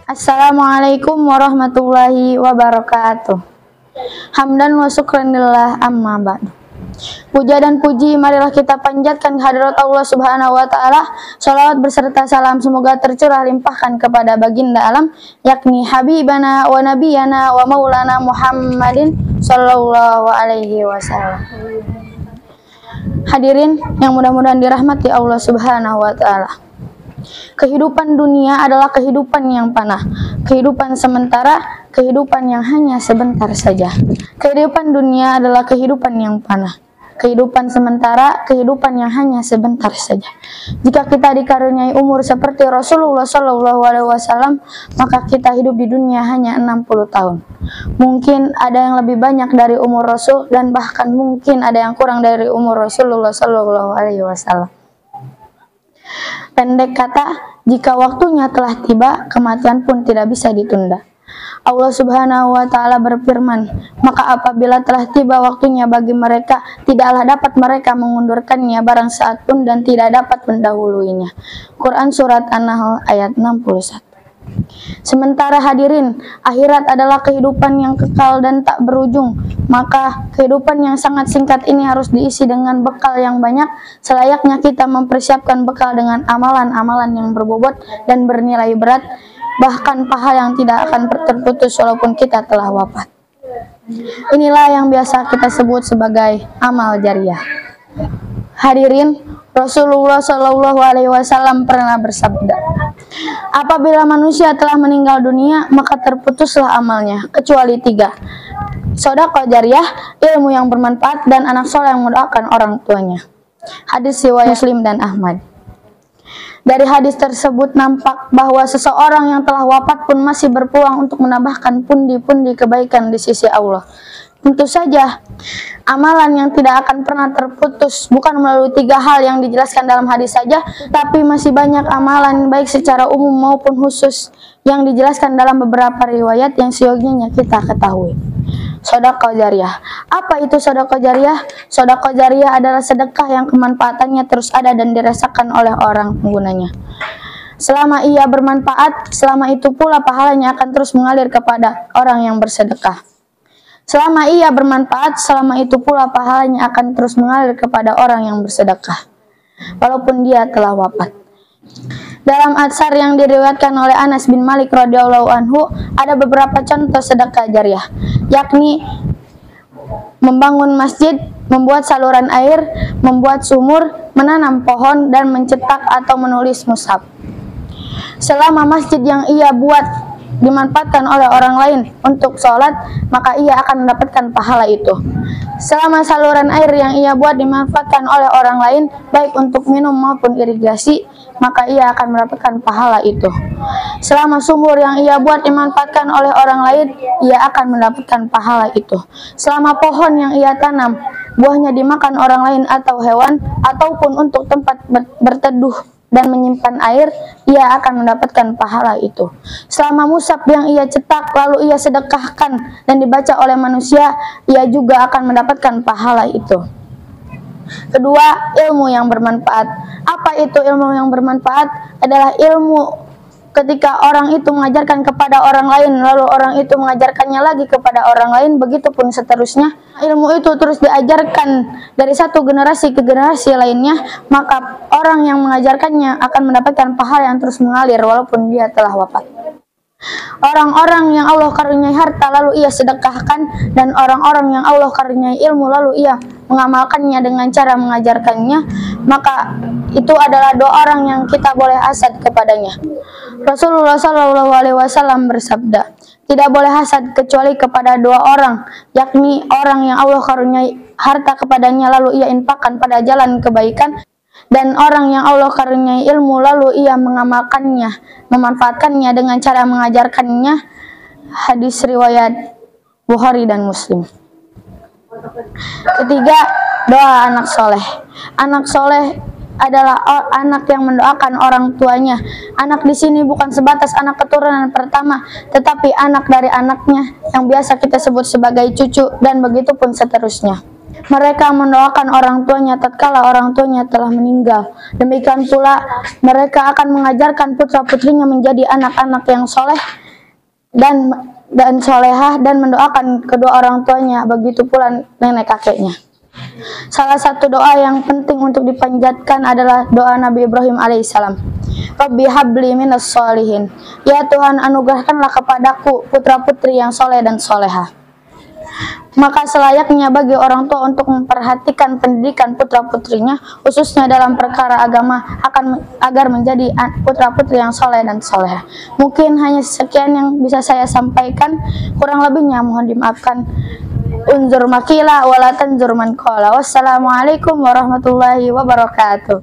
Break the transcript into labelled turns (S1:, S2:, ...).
S1: Assalamualaikum warahmatullahi wabarakatuh. Hamdan wa syukranillah amma ba'du. Puja dan puji marilah kita panjatkan hadirat Allah Subhanahu wa taala. Shalawat beserta salam semoga tercurah limpahkan kepada baginda alam, yakni habibana wa nabiyana wa maulana Muhammadin sallallahu alaihi wasallam. Hadirin yang mudah-mudahan dirahmati Allah Subhanahu wa taala. Kehidupan dunia adalah kehidupan yang panah, kehidupan sementara, kehidupan yang hanya sebentar saja. Kehidupan dunia adalah kehidupan yang panah, kehidupan sementara, kehidupan yang hanya sebentar saja. Jika kita dikaruniai umur seperti Rasulullah SAW, maka kita hidup di dunia hanya 60 tahun. Mungkin ada yang lebih banyak dari umur Rasul, dan bahkan mungkin ada yang kurang dari umur Rasulullah SAW. Pendek kata, jika waktunya telah tiba, kematian pun tidak bisa ditunda. Allah Subhanahu wa taala berfirman, maka apabila telah tiba waktunya bagi mereka, tidaklah dapat mereka mengundurkannya barang saat pun dan tidak dapat mendahuluinya. Quran Surat An-Nahl ayat 61. Sementara hadirin, akhirat adalah kehidupan yang kekal dan tak berujung. Maka kehidupan yang sangat singkat ini harus diisi dengan bekal yang banyak. Selayaknya kita mempersiapkan bekal dengan amalan-amalan yang berbobot dan bernilai berat, bahkan pahala yang tidak akan terputus walaupun kita telah wafat. Inilah yang biasa kita sebut sebagai amal jariah. Hadirin, Rasulullah SAW pernah bersabda, apabila manusia telah meninggal dunia, maka terputuslah amalnya, kecuali 3. Sedekah jariah, ilmu yang bermanfaat, dan anak soleh yang mendoakan orang tuanya. Hadis riwayat Muslim dan Ahmad. Dari hadis tersebut nampak bahwa seseorang yang telah wafat pun masih berpeluang untuk menambahkan pundi-pundi kebaikan di sisi Allah. Tentu saja, amalan yang tidak akan pernah terputus bukan melalui 3 hal yang dijelaskan dalam hadis saja, tapi masih banyak amalan baik secara umum maupun khusus yang dijelaskan dalam beberapa riwayat yang seyogianya kita ketahui. Sedekah jariah. Apa itu sedekah jariah? Sedekah jariah adalah sedekah yang kemanfaatannya terus ada dan dirasakan oleh orang penggunanya. Selama ia bermanfaat, selama itu pula pahalanya akan terus mengalir kepada orang yang bersedekah. Selama ia bermanfaat, selama itu pula pahalanya akan terus mengalir kepada orang yang bersedekah, walaupun dia telah wafat. Dalam atsar yang diriwayatkan oleh Anas bin Malik radhiyallahu anhu, ada beberapa contoh sedekah jariah, yakni membangun masjid, membuat saluran air, membuat sumur, menanam pohon, dan mencetak atau menulis mushaf. Selama masjid yang ia buat dimanfaatkan oleh orang lain untuk sholat, maka ia akan mendapatkan pahala itu. Selama saluran air yang ia buat dimanfaatkan oleh orang lain, baik untuk minum maupun irigasi, maka ia akan mendapatkan pahala itu. Selama sumur yang ia buat dimanfaatkan oleh orang lain, ia akan mendapatkan pahala itu. Selama pohon yang ia tanam, buahnya dimakan orang lain atau hewan, ataupun untuk tempat berteduh dan menyimpan air, ia akan mendapatkan pahala itu. Selama mushaf yang ia cetak lalu ia sedekahkan dan dibaca oleh manusia, ia juga akan mendapatkan pahala itu. Kedua, ilmu yang bermanfaat. Apa itu ilmu yang bermanfaat? Adalah ilmu ketika orang itu mengajarkan kepada orang lain, lalu orang itu mengajarkannya lagi kepada orang lain, begitupun seterusnya. Ilmu itu terus diajarkan dari satu generasi ke generasi lainnya, maka orang yang mengajarkannya akan mendapatkan pahala yang terus mengalir walaupun dia telah wafat. Orang-orang yang Allah karuniai harta lalu ia sedekahkan, dan orang-orang yang Allah karuniai ilmu lalu ia mengamalkannya dengan cara mengajarkannya, maka itu adalah 2 orang yang kita boleh hasad kepadanya. Rasulullah SAW bersabda, tidak boleh hasad kecuali kepada 2 orang, yakni orang yang Allah karuniai harta kepadanya lalu ia infakkan pada jalan kebaikan, dan orang yang Allah karuniai ilmu lalu ia mengamalkannya, memanfaatkannya dengan cara mengajarkannya. Hadis riwayat Bukhari dan Muslim. Ketiga, doa anak soleh. Anak soleh adalah anak yang mendoakan orang tuanya. Anak di sini bukan sebatas anak keturunan pertama, tetapi anak dari anaknya yang biasa kita sebut sebagai cucu, dan begitu pun seterusnya. Mereka mendoakan orang tuanya tatkala orang tuanya telah meninggal. Demikian pula mereka akan mengajarkan putra-putrinya menjadi anak-anak yang soleh dan solehah dan mendoakan kedua orang tuanya, begitu pula nenek kakeknya. Salah satu doa yang penting untuk dipanjatkan adalah doa Nabi Ibrahim alaihissalam. Rabbi habli minas sholihin. Ya Tuhan, anugerahkanlah kepadaku putra-putri yang soleh dan solehah. Maka selayaknya bagi orang tua untuk memperhatikan pendidikan putra-putrinya, khususnya dalam perkara agama, agar menjadi putra-putri yang soleh dan solehah. Mungkin hanya sekian yang bisa saya sampaikan, kurang lebihnya mohon dimaafkan. Unzur makila wala tanzur man qala. Wassalamualaikum warahmatullahi wabarakatuh.